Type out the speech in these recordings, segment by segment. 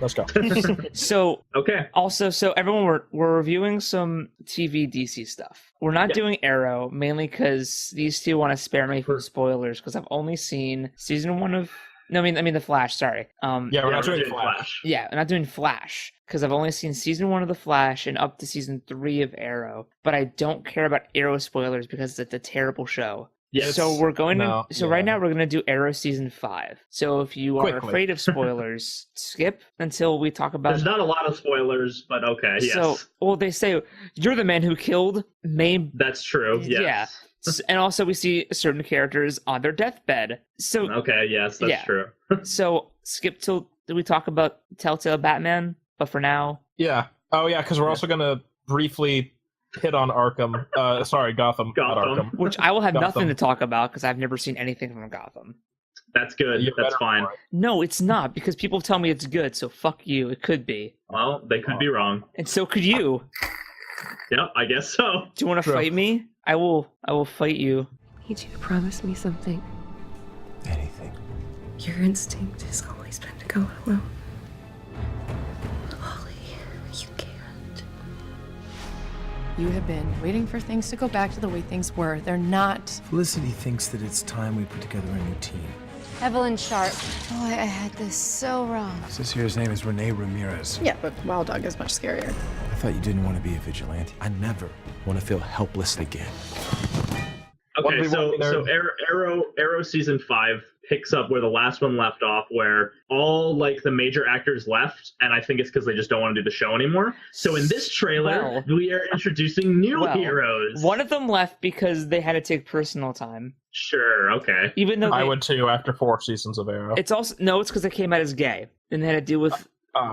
let's go. So Okay. Also, so everyone, we're reviewing some TV DC stuff. We're not doing Arrow, mainly because these two want to spare me from spoilers, because I've only seen season 1 of... No, I mean The Flash, sorry. Yeah, we're not doing Flash. Yeah, I'm not doing Flash, because I've only seen season 1 of The Flash and up to season 3 of Arrow. But I don't care about Arrow spoilers because it's a terrible show. Yes. So we're going to. So right now we're going to do Arrow season 5. So if you are afraid of spoilers, skip until we talk about. There's not a lot of spoilers, but okay. Yes. So, well, they say you're the man who killed May. That's true. Yes. Yeah. And also, we see certain characters on their deathbed. So okay, yes, that's true. So skip till we talk about Telltale Batman. But for now, yeah. Oh yeah, because we're also going to briefly hit on Arkham. Sorry, Gotham. Not Arkham. Which I will have nothing to talk about because I've never seen anything from Gotham. That's good. That's fine. No, it's not, because people tell me it's good, so fuck you. It could be. Well, they could be wrong. And so could you. Yeah, I guess so. Do you want to fight me? I will fight you. I need you to promise me something. Anything. Your instinct has always been to go it alone. Holly, you can't. You have been waiting for things to go back to the way things were. They're not. Felicity thinks that it's time we put together a new team. Evelyn Sharp. Oh, I had this so wrong. Sis here's name is Renee Ramirez. Yeah, but Wild Dog is much scarier. I thought you didn't want to be a vigilante. I never want to feel helpless again. Okay, so Arrow season 5 picks up where the last one left off, where all like the major actors left, and I think it's because they just don't want to do the show anymore. So in this trailer, we are introducing new heroes. One of them left because they had to take personal time. Sure, okay. Even though I would too after 4 seasons of Arrow. It's also it's because they came out as gay and they had to deal with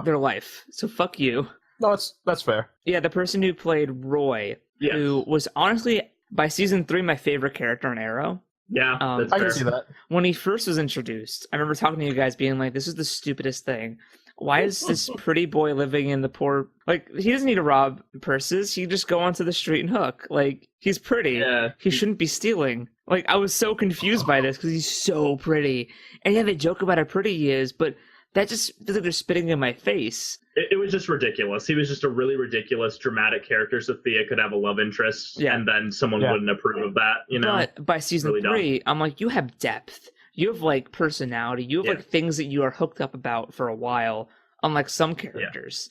their life. So fuck you. No, that's fair. Yeah, the person who played Roy, who was honestly by season 3 my favorite character on Arrow. Yeah, I can see that. When he first was introduced, I remember talking to you guys being like, this is the stupidest thing. Why is this pretty boy living in the poor... Like, he doesn't need to rob purses. He can just go onto the street and hook. Like, he's pretty. Yeah. He shouldn't be stealing. Like, I was so confused by this because he's so pretty. And yeah, they joke about how pretty he is, but that just feels like they're spitting in my face. It was just ridiculous. He was just a really ridiculous, dramatic character. Sophia could have a love interest, and then someone wouldn't approve of that, you know? But by season 3, I'm like, you have depth. You have, like, personality. You have, like, things that you are hooked up about for a while, unlike some characters.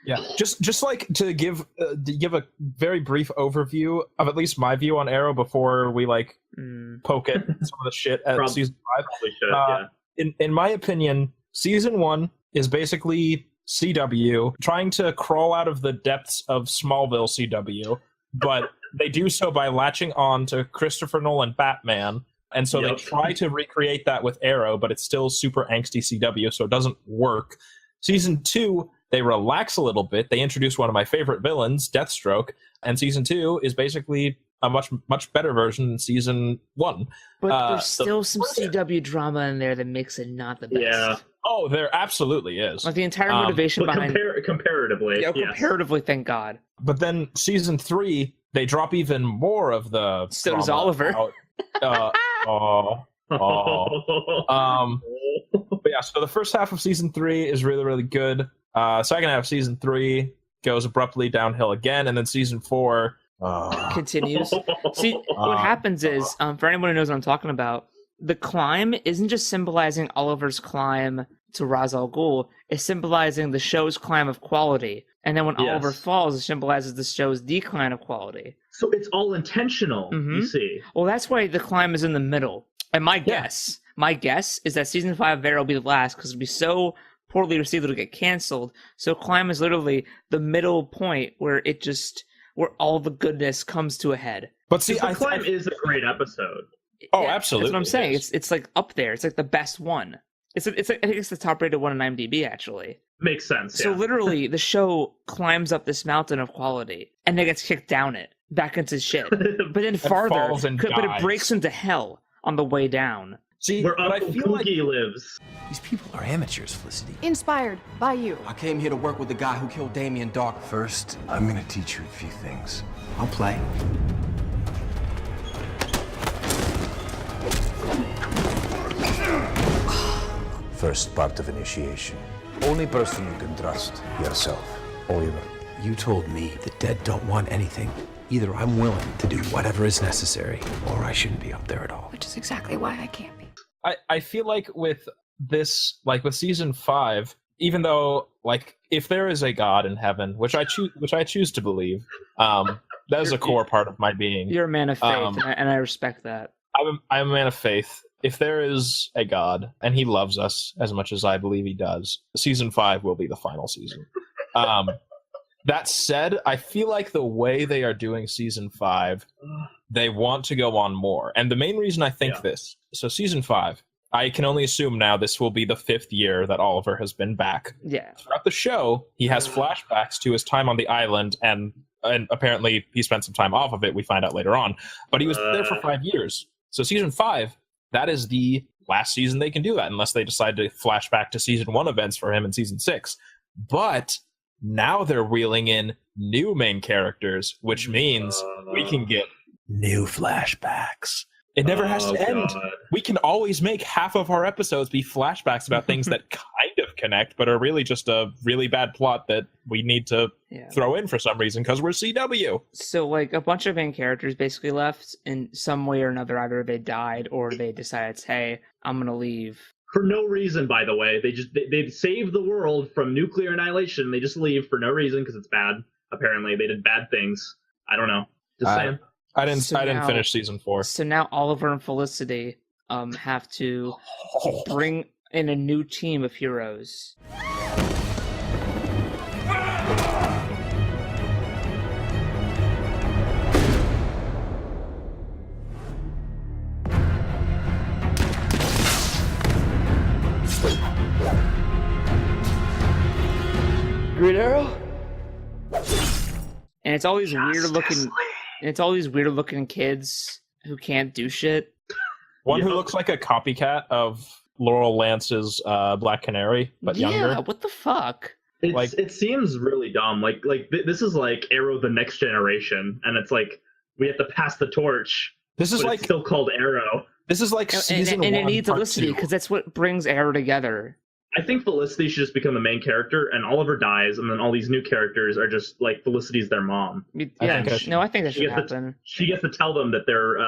Yeah, just like to give a very brief overview of at least my view on Arrow before we, like, poke at some of the shit at season 5. Probably should, In my opinion, season 1 is basically CW trying to crawl out of the depths of Smallville CW, but they do so by latching on to Christopher Nolan Batman, and so they try to recreate that with Arrow, but it's still super angsty CW, so it doesn't work. Season 2, they relax a little bit. They introduce one of my favorite villains, Deathstroke, and season 2 is basically a much better version than season 1. But there's still some CW drama in there that makes it not the best. Yeah. Oh, there absolutely is. Like the entire motivation behind comparatively. Yeah, comparatively, thank God. But then season 3, they drop even more of the. So does Oliver. But yeah, so the first half of season 3 is really, really good. Second half of season 3 goes abruptly downhill again, and then season 4 continues. See, what happens is, for anyone who knows what I'm talking about, the climb isn't just symbolizing Oliver's climb to Ra's al Ghul, it's symbolizing the show's climb of quality. And then when Oliver falls, it symbolizes the show's decline of quality. So it's all intentional, you see. Well, that's why the climb is in the middle. And my guess is that season 5 of Arrow will be the last because it'll be so poorly received it'll get canceled. So climb is literally the middle point where where all the goodness comes to a head. But see, Climb is a great episode. Oh, absolutely. That's what I'm saying. It's like up there. It's like the best one. It's like, I think it's the top rated one on IMDb, actually. Makes sense. So literally, the show climbs up this mountain of quality and then gets kicked down it back into shit. But then farther, but it breaks into hell on the way down. See, where Uncle Pookie lives. These people are amateurs, Felicity. Inspired by you. I came here to work with the guy who killed Damien Dark. First, I'm gonna teach you a few things. I'll play. First spark of initiation. Only person you can trust, yourself, Oliver. You told me the dead don't want anything. Either I'm willing to do whatever is necessary, or I shouldn't be up there at all. Which is exactly why I can't be. I feel like with this, like with season 5, even though, like, if there is a God in heaven, which I choose to believe, that is a core part of my being. You're a man of faith, and I respect that. I'm a man of faith. If there is a God, and he loves us as much as I believe he does, season 5 will be the final season. That said, I feel like the way they are doing season 5, they want to go on more. And the main reason I think this, so season 5, I can only assume now this will be the 5th year that Oliver has been back. Yeah. Throughout the show, he has flashbacks to his time on the island, and apparently he spent some time off of it, we find out later on. But he was there for 5 years. So season 5, that is the last season they can do that, unless they decide to flash back to season 1 events for him in season 6. But now they're wheeling in new main characters, which means we can get new flashbacks. It never has to end. We can always make half of our episodes be flashbacks about things that kind of connect, but are really just a really bad plot that we need to throw in for some reason because we're CW. So, like, a bunch of main characters basically left in some way or another. Either they died or they decided, hey, I'm going to leave. For no reason, by the way. They saved the world from nuclear annihilation. They just leave for no reason because it's bad. Apparently, they did bad things. I don't know. Just saying. I didn't finish season 4. So now Oliver and Felicity have to bring in a new team of heroes. Green Arrow? And it's always weird looking. It's all these weird looking kids who can't do shit. One who looks like a copycat of Laurel Lance's Black Canary, but younger. Yeah, what the fuck? It seems really dumb. This is like Arrow the Next Generation, and it's like we have to pass the torch. This is like it's still called Arrow. This is like season 1, and it needs Felicity because that's what brings Arrow together. I think Felicity should just become the main character, and Oliver dies, and then all these new characters are just like Felicity's their mom. Yeah, I think that should happen. She gets to tell them that they're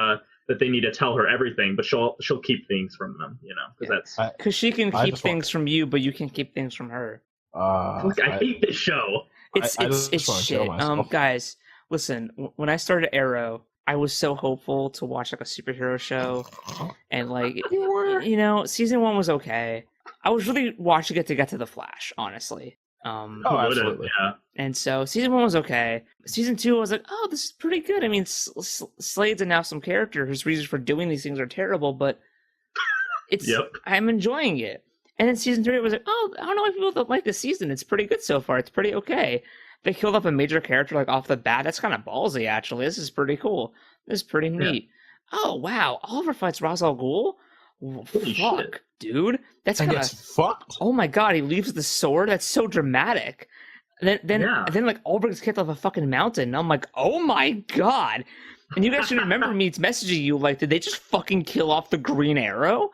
that they need to tell her everything, but she'll keep things from them, because she can keep things from you, but you can keep things from her. I hate this show. It's shit. Guys, listen. When I started Arrow, I was so hopeful to watch like a superhero show, and season 1 was okay. I was really watching it to get to the Flash, honestly. Absolutely. Yeah. And so season 1 was okay. Season 2, I was like, oh, this is pretty good. I mean, Slade's now some character whose reasons for doing these things are terrible, but it's I'm enjoying it. And then season 3, I was like, oh, I don't know why people don't like this season. It's pretty good so far. It's pretty okay. They killed off a major character like off the bat. That's kind of ballsy, actually. This is pretty cool. This is pretty neat. Oh, wow. Oliver fights Ra's al Ghul? Holy shit. Dude, that's kind of fucked. Oh my god, he leaves the sword. That's so dramatic. Then like Oliver gets kicked off a fucking mountain. And I'm like, oh my god. And you guys should remember me messaging you like, did they just fucking kill off the Green Arrow?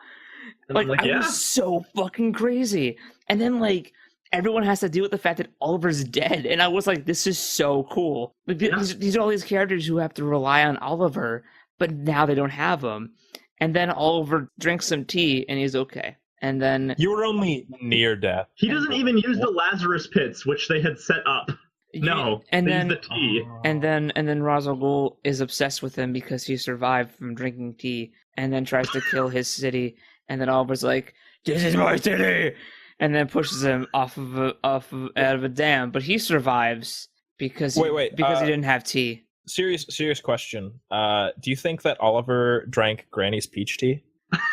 Like I was so fucking crazy. And then like everyone has to deal with the fact that Oliver's dead, and I was like, this is so cool. Like, these are all these characters who have to rely on Oliver, but now they don't have him. And then Oliver drinks some tea, and he's okay. And then you were only near death. He doesn't even use the Lazarus pits, which they had set up. No, and they then use the tea. And then Ra's al Ghul is obsessed with him because he survived from drinking tea, and then tries to kill his city. And then Oliver's like, "This is my city," and then pushes him out of a dam. But he survives because he didn't have tea. Serious question. Do you think that Oliver drank Granny's peach tea?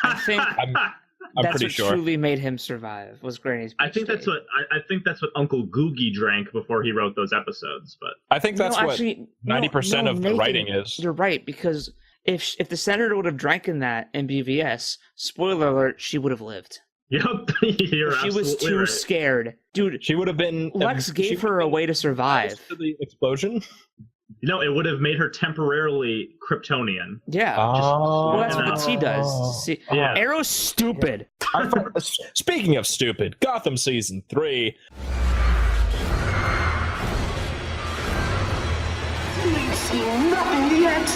I think I'm that's pretty what sure. truly made him survive was Granny's peach I think tea. that's what Uncle Googie drank before he wrote those episodes. But I think that's what 90% of the writing is. You're right, because if the senator would have drank in that in BVS, spoiler alert, she would have lived. Yep, she was too right. scared, dude. She would have been. Lex gave her a way to survive. To the explosion. It would have made her temporarily Kryptonian. Yeah. Well, that's what the tea does. See, Arrow's stupid. Speaking of stupid, Gotham season 3. We've seen nothing yet.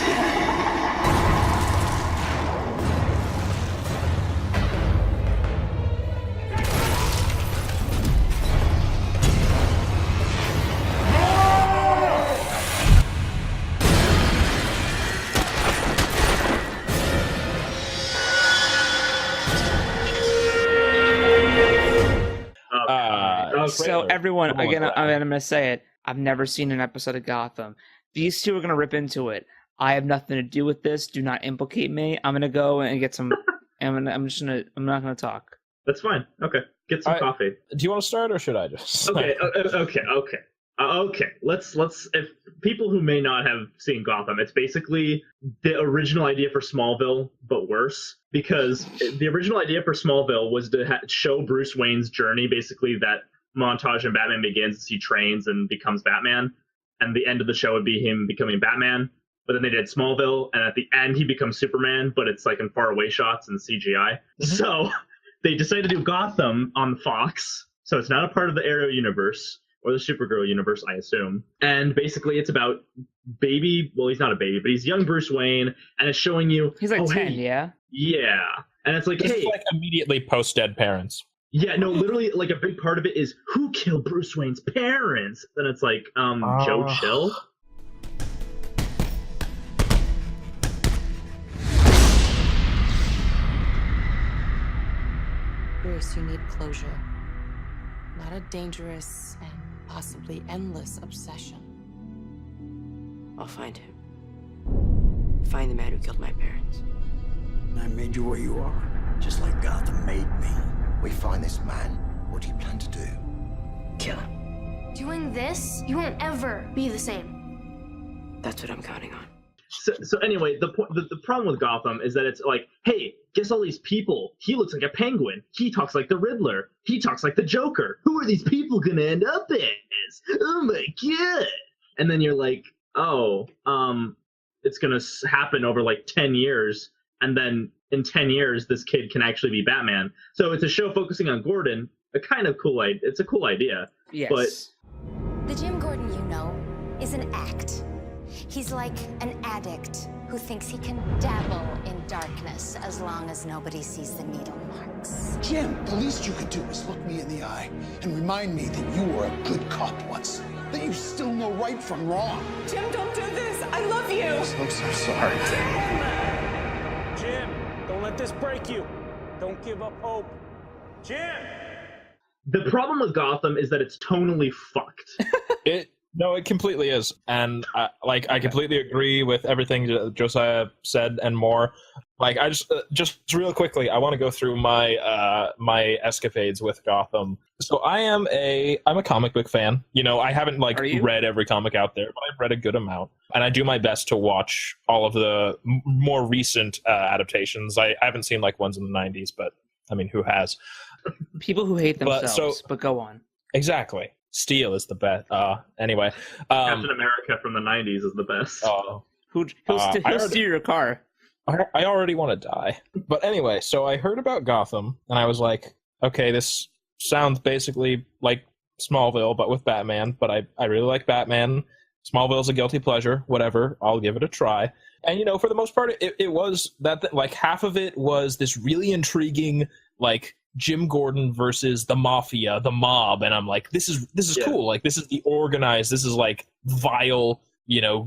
So everyone, again, I'm going to say it. I've never seen an episode of Gotham. These two are going to rip into it. I have nothing to do with this. Do not implicate me. I'm going to go and get some. I'm not going to talk. That's fine. Okay, get some coffee. Do you want to start or should I just? Okay. Let's. If people who may not have seen Gotham, it's basically the original idea for Smallville, but worse. Because the original idea for Smallville was to show Bruce Wayne's journey, basically that montage in Batman Begins as he trains and becomes Batman, and the end of the show would be him becoming Batman. But then they did Smallville, and at the end he becomes Superman, but it's like in faraway shots and CGI. Mm-hmm. So they decided to do Gotham on Fox, so it's not a part of the Arrow universe or the Supergirl universe, I assume. And basically it's about he's not a baby, but he's young Bruce Wayne, and it's showing you he's like 10, yeah? Yeah. And it's like, it's like immediately post-dead parents. Yeah, no, literally, like, a big part of it is who killed Bruce Wayne's parents? Then it's like, Joe Chill? Bruce, you need closure. Not a dangerous and possibly endless obsession. I'll find him. Find the man who killed my parents. I made you what you are, just like Gotham made me. We find this man. What do you plan to do? Kill him. Doing this, you won't ever be the same. That's what I'm counting on. So anyway, the problem with Gotham is that it's like, hey, guess all these people. He looks like a penguin. He talks like the Riddler. He talks like the Joker. Who are these people gonna end up as? Oh my god! And then you're like, it's gonna happen over like 10 years, and then in 10 years, this kid can actually be Batman. So it's a show focusing on Gordon. It's a cool idea. Yes. But the Jim Gordon you know is an act. He's like an addict who thinks he can dabble in darkness as long as nobody sees the needle marks. Jim, the least you could do is look me in the eye and remind me that you were a good cop once. That you still know right from wrong. Jim, don't do this. I love you. I'm so sorry. Jim, don't let this break you. Don't give up hope. Jim! The problem with Gotham is that it's tonally fucked. No, it completely is. And I completely agree with everything that Josiah said and more. Like, I just real quickly, I want to go through my my escapades with Gotham. So I'm a comic book fan. You know, I haven't read every comic out there, but I've read a good amount. And I do my best to watch all of the more recent adaptations. I haven't seen ones in the 90s, but I mean, who has? People who hate themselves, but go on. Exactly. Steel is the best. Anyway. Captain America from the 90s is the best. He'll steer your car. I already want to die. But anyway, so I heard about Gotham, and I was like, okay, this sounds basically like Smallville, but with Batman. But I really like Batman. Smallville's a guilty pleasure. Whatever. I'll give it a try. And, for the most part, it was that, half of it was this really intriguing, Jim Gordon versus the mafia, the mob, and I'm like, this is cool. This is the organized. This is vile,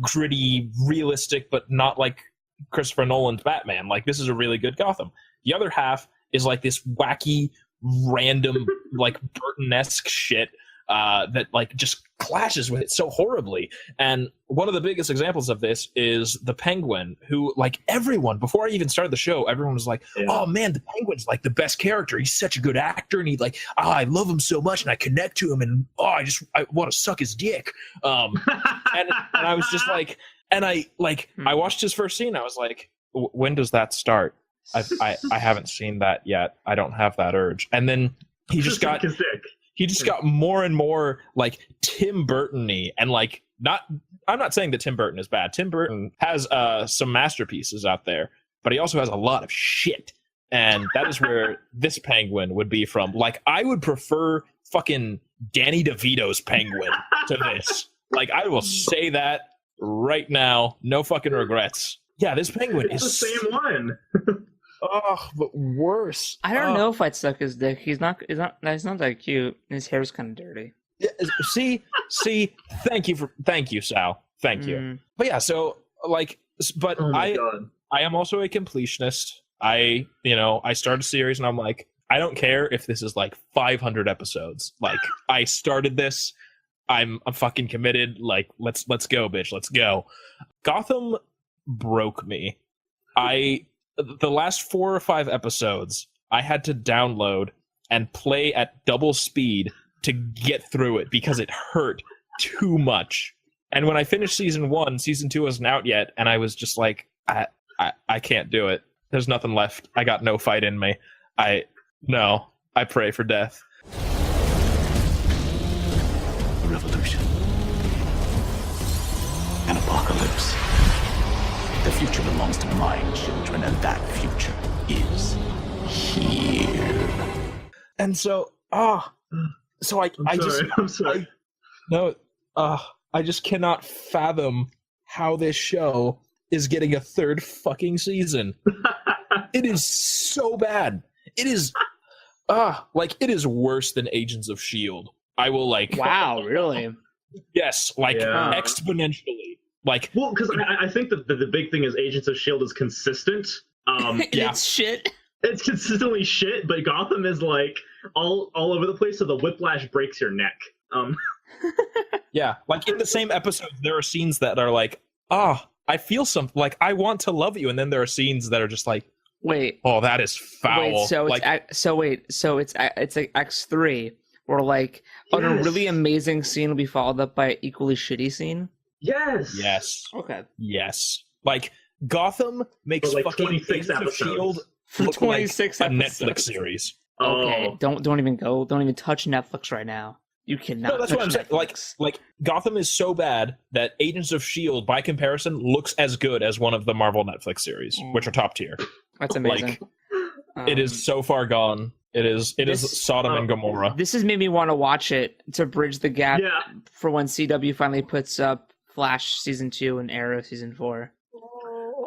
gritty, realistic, but not like Christopher Nolan's Batman. This is a really good Gotham. The other half is this wacky, random, Burton-esque shit that just clashes with it so horribly. And one of the biggest examples of this is the Penguin, who everyone, before I even started the show, everyone was like, oh man, the Penguin's the best character. He's such a good actor, and he I love him so much, and I connect to him, and I want to suck his dick. And I was just I watched his first scene. I was like, when does that start? I haven't seen that yet. I don't have that urge. And then he just got his dick. He just got more and more Tim Burton-y, and I'm not saying that Tim Burton is bad. Tim Burton has some masterpieces out there, but he also has a lot of shit. And that is where this Penguin would be from. Like, I would prefer fucking Danny DeVito's Penguin to this. Like, I will say that right now. No fucking regrets. Yeah, this Penguin it's is the same one. Oh, but worse. I don't know if I'd suck his dick. He's not that cute. His hair's kind of dirty. See, thank you, Sal. Thank you. But yeah, so like, but I am also a completionist. I started a series and I'm like, I don't care if this is like 500 episodes. Like, I started this. I'm fucking committed. Like, let's go, bitch. Let's go. Gotham broke me. The last 4 or 5 episodes, I had to download and play at double speed to get through it because it hurt too much. And when I finished season 1, season 2 wasn't out yet, and I was just like, I can't do it. There's nothing left. I got no fight in me. I pray for death. A revolution. An apocalypse. The future belongs to my children, and that future is here. And so, I'm sorry. I just cannot fathom how this show is getting a 3rd fucking season. It is so bad. It is, it is worse than Agents of S.H.I.E.L.D. I will Wow, really? Yes, exponentially. Well, because I think that the big thing is Agents of S.H.I.E.L.D. is consistent. It's shit. It's consistently shit, but Gotham is like all over the place, so the whiplash breaks your neck. Yeah, like in the same episodes, there are scenes that are like, I feel something, like I want to love you, and then there are scenes that are just like, wait, oh, that is foul. Wait, so it's like X3, where like a really amazing scene will be followed up by an equally shitty scene. Yes. Okay. Yes. Like Gotham makes like fucking 26 episodes. episodes. For Look 26 like a episodes. Netflix series. Okay, don't even touch Netflix right now. You cannot. No, that's touch what I'm saying. Netflix. Like Gotham is so bad that Agents of S.H.I.E.L.D. by comparison looks as good as one of the Marvel Netflix series, which are top tier. That's amazing. It is so far gone. It is Sodom and Gomorrah. This has made me want to watch it to bridge the gap for when CW finally puts up Flash season 2 and Arrow season 4.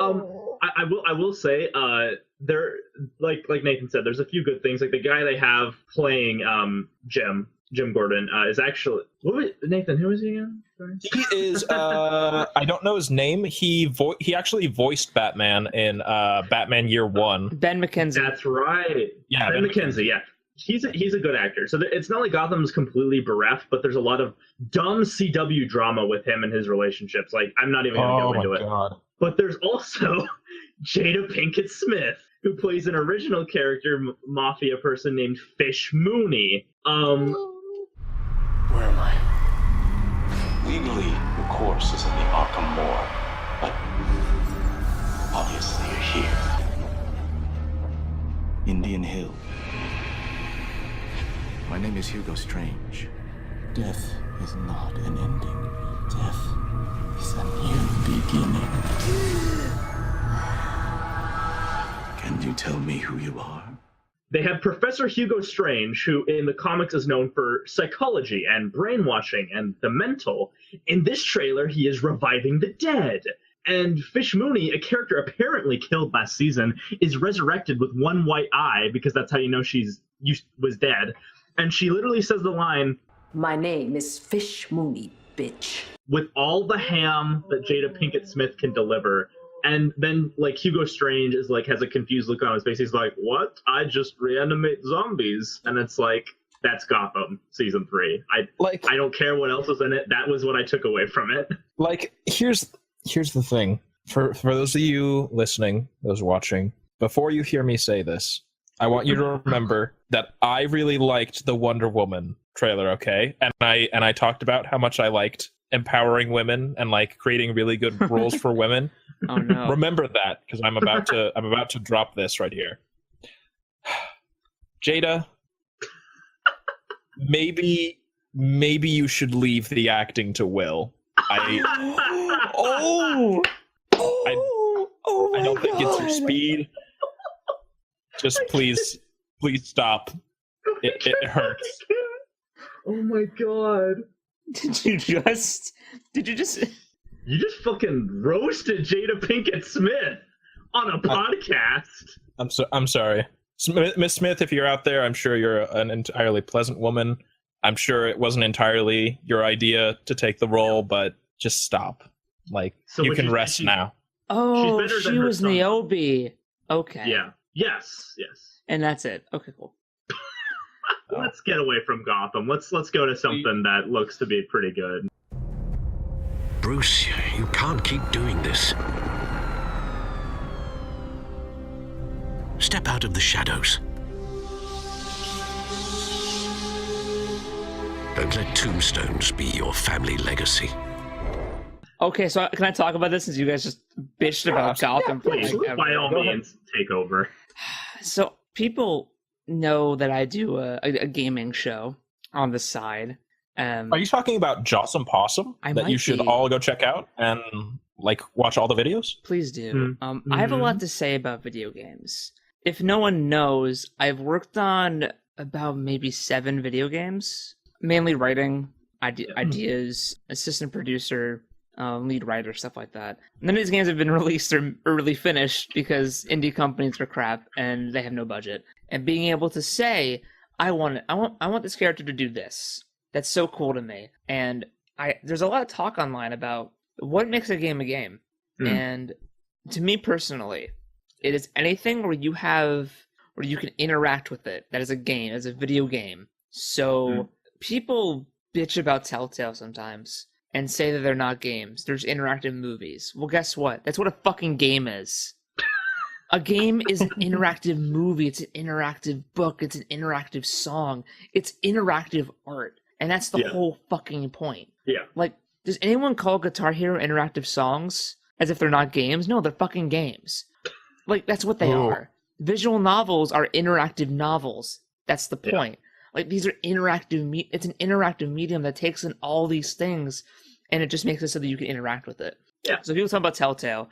I will say there, like Nathan said, there's a few good things. Like the guy they have playing Jim Gordon is actually Nathan. Who is he again? He is I don't know his name. He actually voiced Batman in Batman Year One. Ben McKenzie. That's right. Yeah, Ben McKenzie. Yeah, he's a good actor. So it's not like Gotham's completely bereft, but there's a lot of dumb CW drama with him and his relationships. Like I'm not even gonna go into it. God. But there's also Jada Pinkett Smith, who plays an original character mafia person named Fish Mooney. Where am I? Legally, your corpse is in the Arkham Morgue, but obviously you're here. Indian Hill. My name is Hugo Strange. Death is not an ending. Death is a new beginning. Can you tell me who you are? They have Professor Hugo Strange, who in the comics is known for psychology and brainwashing and the mental. In this trailer, he is reviving the dead. And Fish Mooney, a character apparently killed last season, is resurrected with one white eye, because that's how you know she was dead. And she literally says the line, "My name is Fish Mooney, bitch." With all the ham that Jada Pinkett Smith can deliver. And then, like, Hugo Strange is like has a confused look on his face. He's like, "What? I just reanimate zombies." And it's like, that's Gotham season 3. I don't care what else was in it. That was what I took away from it. Like, here's the thing. For those of you listening, those watching, before you hear me say this, I want you to remember that I really liked the Wonder Woman trailer, okay? And I talked about how much I liked empowering women and like creating really good roles for women. Oh no. Remember that, because I'm about to drop this right here. Jada, maybe you should leave the acting to Will. I don't think it's your speed. Just please stop. It hurts. Oh my god. Did you just You just fucking roasted Jada Pinkett Smith on a podcast. I'm sorry. Miss Smith, if you're out there, I'm sure you're an entirely pleasant woman. I'm sure it wasn't entirely your idea to take the role, but just stop. Like, so you can rest now. Oh, she was Niobe. Okay. Yeah. Yes. And that's it. Okay, cool. Let's get away from Gotham. Let's go to something that looks to be pretty good. Bruce, you can't keep doing this. Step out of the shadows. Don't let tombstones be your family legacy. Okay, so can I talk about this since you guys just bitched about Gotham? Please, by all means, take over. So people know that I do a gaming show on the side. Are you talking about Jossum Possum that you should be. all go check out and like watch all the videos? Please do. I have a lot to say about video games. If no one knows, I've worked on about maybe 7 video games, mainly writing ideas, assistant producer, lead writer, stuff like that. None of these games have been released or really finished because indie companies are crap and they have no budget. And being able to say, I want this character to do this. That's so cool to me. And there's a lot of talk online about what makes a game a game. And to me personally, it is anything where you can interact with it. That is a game, as a video game. So people bitch about TellTale sometimes and say that they're not games. There's interactive movies. Well, guess what? That's what a fucking game is. A game is an interactive movie. It's an interactive book. It's an interactive song. It's interactive art. And that's the whole fucking point. Yeah. Like, does anyone call Guitar Hero interactive songs as if they're not games? No, they're fucking games. Like, that's what they are. Visual novels are interactive novels. That's the point. Like, these are interactive. It's an interactive medium that takes in all these things, and it just makes it so that you can interact with it. Yeah. So people talk about TellTale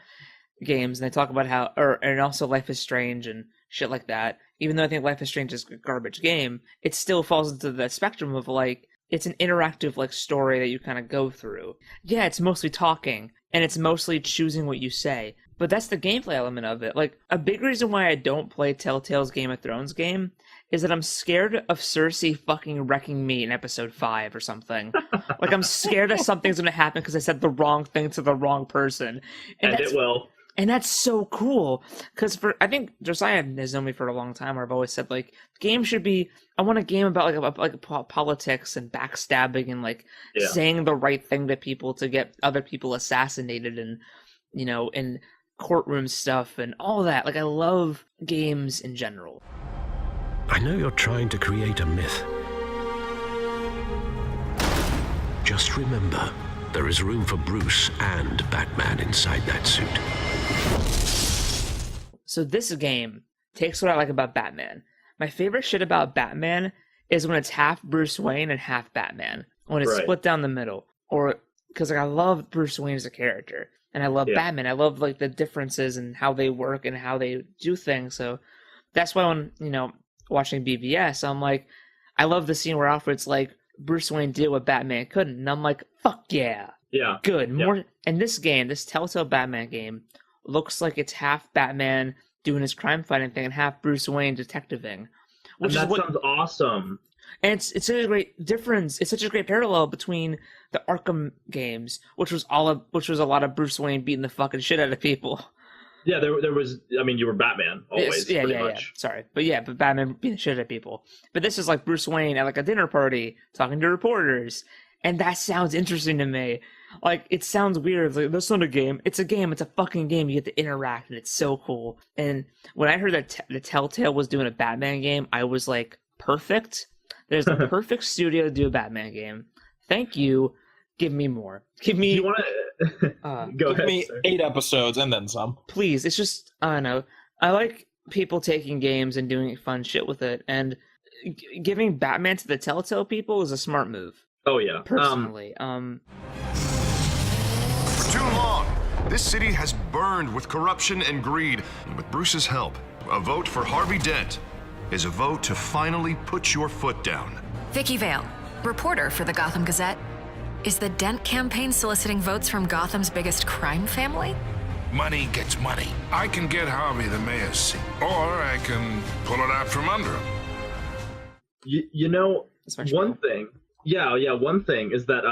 games, and they talk about how, and also Life is Strange and shit like that. Even though I think Life is Strange is a garbage game, it still falls into the spectrum of, like, it's an interactive, like, story that you kind of go through. Yeah, it's mostly talking, and it's mostly choosing what you say. But that's the gameplay element of it. Like, a big reason why I don't play TellTale's Game of Thrones game is that I'm scared of Cersei fucking wrecking me in episode 5 or something. Like, I'm scared that something's gonna happen because I said the wrong thing to the wrong person. And it will. And that's so cool. Because I think Josiah has known me for a long time where I've always said, like, games should be, I want a game about, like politics and backstabbing and, like, saying the right thing to people to get other people assassinated and, you know, and courtroom stuff and all that. Like, I love games in general. I know you're trying to create a myth. Just remember, there is room for Bruce and Batman inside that suit. So this game takes what I like about Batman. My favorite shit about Batman is when it's half Bruce Wayne and half Batman. When it's split down the middle. Or, because, like, I love Bruce Wayne as a character. And I love Batman. I love, like, the differences and how they work and how they do things. So that's why when, you know, watching BVS, I'm like, I love the scene where Alfred's like, Bruce Wayne did what Batman couldn't. And I'm like, fuck yeah. Yeah. Good. More. And this game, this TellTale Batman game, looks like it's half Batman doing his crime fighting thing and half Bruce Wayne detectiving. Which sounds awesome. And it's such a great difference. It's such a great parallel between the Arkham games, which was a lot of Bruce Wayne beating the fucking shit out of people. Yeah, there was. I mean, you were Batman always. Yeah. Sorry, but Batman beating the shit out of people. But this is like Bruce Wayne at, like, a dinner party talking to reporters, and that sounds interesting to me. Like, it sounds weird. It's like, that's not a game. It's a game. It's a fucking game. You get to interact, and it's so cool. And when I heard that the TellTale was doing a Batman game, I was like, perfect. There's the perfect studio to do a Batman game. Thank you. Give me more. Give me. You want to go ahead? Give me 8 episodes and then some. Please. It's just, I don't know. I like people taking games and doing fun shit with it, and giving Batman to the TellTale people is a smart move. Oh yeah. Personally, For too long, this city has burned with corruption and greed, and with Bruce's help, A vote for Harvey Dent is a vote to finally put your foot down. Vicky Vale, reporter for the Gotham Gazette. Is the Dent campaign soliciting votes from Gotham's biggest crime family? Money gets money. I can get Harvey the mayor's seat, or I can pull it out from under him. You know, one thing. Yeah, one thing is that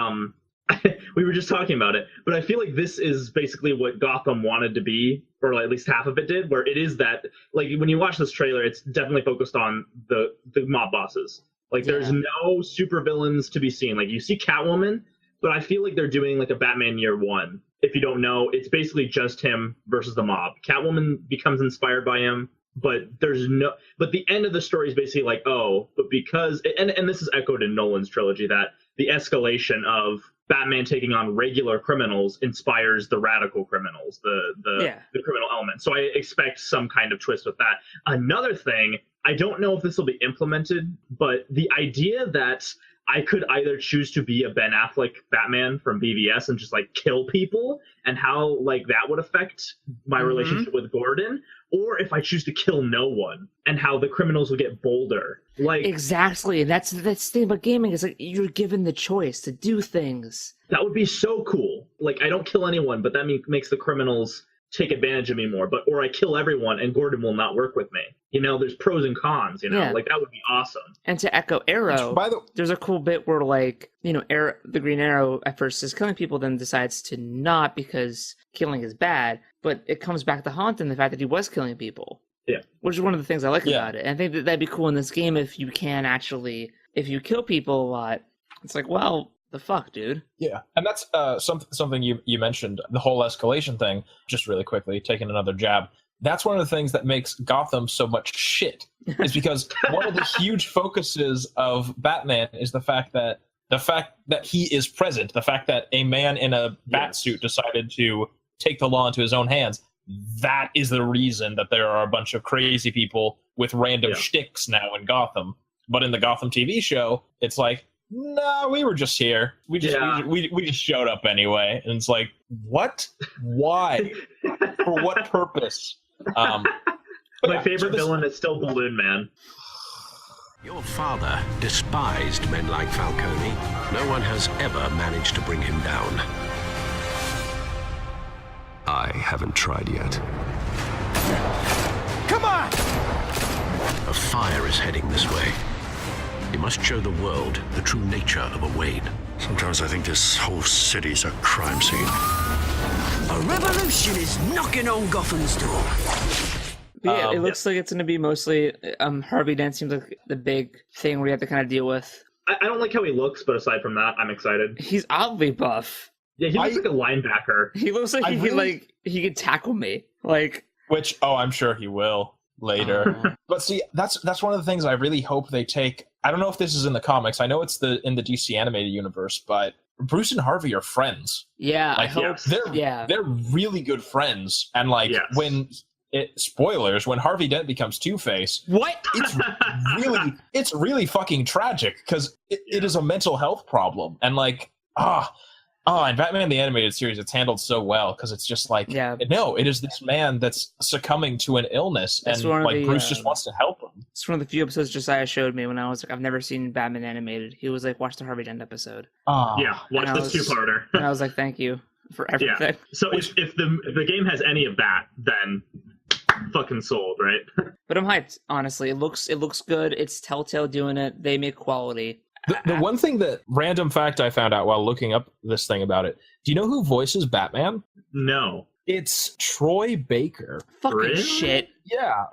we were just talking about it, but I feel like this is basically what Gotham wanted to be, or at least half of it did, where it is that, like, when you watch this trailer, it's definitely focused on the mob bosses. Like, there's no supervillains to be seen. Like, you see Catwoman, but I feel like they're doing like a Batman Year One. If you don't know, it's basically just him versus the mob. Catwoman becomes inspired by him, but the end of the story is basically like, oh, but because, and this is echoed in Nolan's trilogy, that the escalation of Batman taking on regular criminals inspires the radical criminals, the criminal element. So I expect some kind of twist with that. Another thing, I don't know if this will be implemented, but the idea that I could either choose to be a Ben Affleck Batman from BVS and just like kill people, and how like that would affect my relationship with Gordon, or if I choose to kill no one and how the criminals will get bolder. Like, exactly. That's the thing about gaming, is like you're given the choice to do things. That would be so cool. Like, I don't kill anyone, but that makes the criminals take advantage of me more. But or I kill everyone and Gordon will not work with me. You know, there's pros and cons, you know, like that would be awesome. And to echo Arrow, there's a cool bit where, like, you know, the Green Arrow at first is killing people, then decides to not because killing is bad, but it comes back to haunt him, the fact that he was killing people. Yeah. Which is one of the things I like about it. And I think that that'd be cool in this game if you can actually, if you kill people a lot, it's like, well, the fuck, dude. Yeah, and that's something you mentioned, the whole escalation thing, just really quickly, taking another jab. That's one of the things that makes Gotham so much shit, is because one of the huge focuses of Batman is the fact that he is present, the fact that a man in a bat suit decided to take the law into his own hands. That is the reason that there are a bunch of crazy people with random shticks now in Gotham. But in the Gotham TV show, it's like, no, we were just here. We just showed up anyway. And it's like, what? Why? For what purpose? My favorite villain is still Balloon Man. Your father despised men like Falcone. No one has ever managed to bring him down. I haven't tried yet. Come on! A fire is heading this way. You must show the world the true nature of a Wayne. Sometimes I think this whole city's a crime scene. A revolution is knocking on Gotham's door. Yeah, it looks like it's going to be mostly Harvey Dent seems like the big thing we have to kind of deal with. I don't like how he looks, but aside from that, I'm excited. He's oddly buff. Yeah, he looks like a linebacker. He looks like he could tackle me. Like, which, I'm sure he will later. But see, that's one of the things I really hope they take. I don't know if this is in the comics. I know it's in the DC animated universe, but Bruce and Harvey are friends. Yeah, like, I hope. They're really good friends, and like spoilers, when Harvey Dent becomes Two-Face, what? It's really fucking tragic, because it is a mental health problem, and like and Batman the Animated Series, it's handled so well, because it's just like, no, it is this man that's succumbing to an illness, and like Bruce just wants to help him. It's one of the few episodes Josiah showed me when I was like, I've never seen Batman Animated. He was like, watch the Harvey Dent episode. Watch this two-parter. And I was like, thank you for everything. Yeah. So if the game has any of that, then fucking sold, right? But I'm hyped, honestly. It looks good. It's TellTale doing it. They make quality. The one thing that random fact I found out while looking up this thing about it, do you know who voices Batman? No. It's Troy Baker. Fucking shit. Yeah.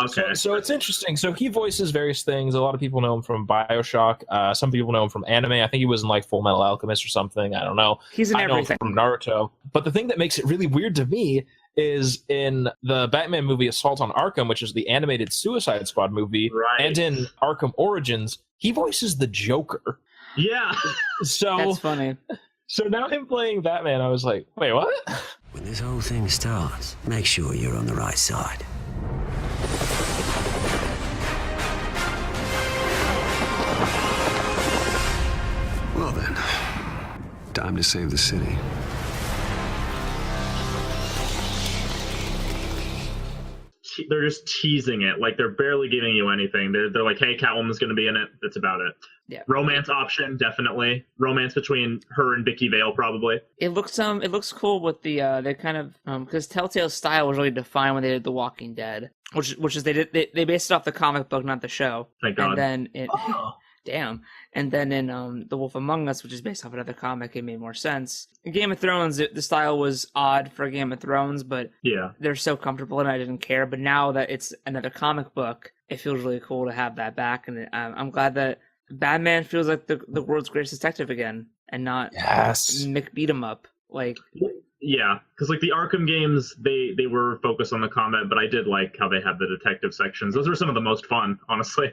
Okay. So it's interesting. So he voices various things. A lot of people know him from BioShock. Some people know him from anime. I think he was in like Full Metal Alchemist or something. I don't know. He's in everything. Know him from Naruto. But the thing that makes it really weird to me is in the Batman movie Assault on Arkham, which is the animated Suicide Squad movie, and in Arkham Origins, he voices the Joker. Yeah. So that's funny. So now him playing Batman, I was like, wait, what? When this whole thing starts, make sure you're on the right side. Well then, time to save the city. they're just teasing it. Like, they're barely giving you anything. They're like, hey, Catwoman's going to be in it. That's about it. Yeah. Romance option, definitely. Romance between her and Vicky Vale, probably. It looks cool with the they kind of because TellTale's style was really defined when they did The Walking Dead, which is they based it off the comic book, not the show. Thank God. And then damn. And then in The Wolf Among Us, which is based off another comic, it made more sense. In Game of Thrones, the style was odd for Game of Thrones, but they're so comfortable and I didn't care. But now that it's another comic book, it feels really cool to have that back. And I'm glad that Batman feels like the world's greatest detective again and not Mick beat him up. Like, yeah, because like the Arkham games, they were focused on the combat, but I did like how they had the detective sections. Those were some of the most fun, honestly.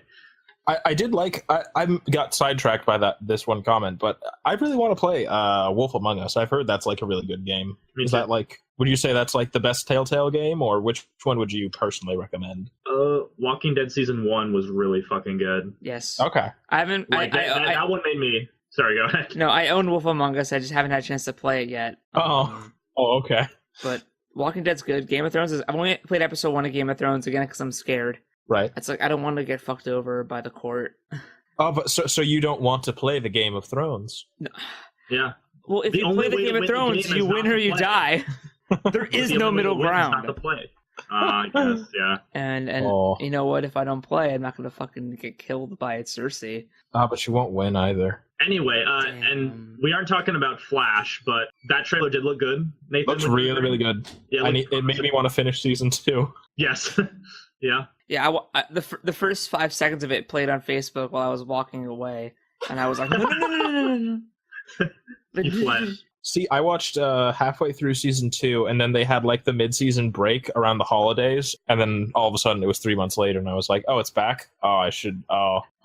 I did like. I got sidetracked by this one comment, but I really want to play Wolf Among Us. I've heard that's like a really good game. Is that like? Would you say that's like the best TellTale game, or which one would you personally recommend? Walking Dead Season 1 was really fucking good. Yes. Okay. I haven't. Like, that one made me. Sorry, go ahead. No, I own Wolf Among Us. I just haven't had a chance to play it yet. Okay. But Walking Dead's good. Game of Thrones I've only played episode 1 of Game of Thrones again because I'm scared. Right. It's like I don't want to get fucked over by the court. Oh, but so you don't want to play the Game of Thrones? No. Yeah. Well, if you play the Game of Thrones, you win or you die. There is no middle ground. Not to play. I guess, yeah. And you know what? If I don't play, I'm not gonna fucking get killed by Cersei. But you won't win either. Anyway, and we aren't talking about Flash, but that trailer did look good. Nathan, looks really, really good. Yeah, it made me want to finish season 2. Yes. Yeah. Yeah, the first 5 seconds of it played on Facebook while I was walking away, and I was like, no. You fled. See, I watched halfway through season 2, and then they had like the mid-season break around the holidays, and then all of a sudden it was 3 months later, and I was like, oh, it's back? Oh,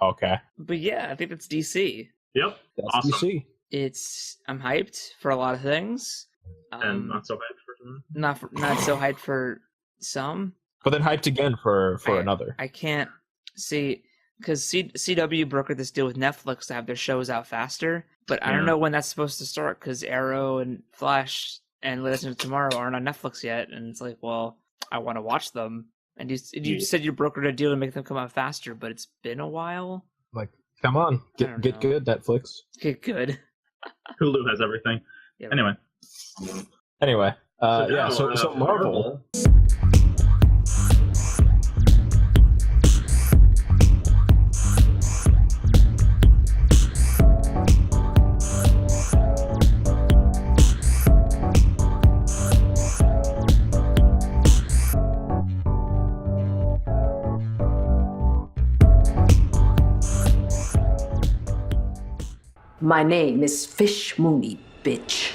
okay. But yeah, I think that's DC. Yep. That's awesome. DC. I'm hyped for a lot of things. And not so hyped for some. Not so hyped for some. But then hyped again for another. I can't see, because CW brokered this deal with Netflix to have their shows out faster, but I don't know when that's supposed to start, because Arrow and Flash and Legends of Tomorrow aren't on Netflix yet, and it's like, well, I want to watch them. And you said you brokered a deal to make them come out faster, but it's been a while. Like, come on, get good, Netflix. Get good. Hulu has everything. Yeah, Anyway. So Marvel. My name is Fish Mooney, bitch.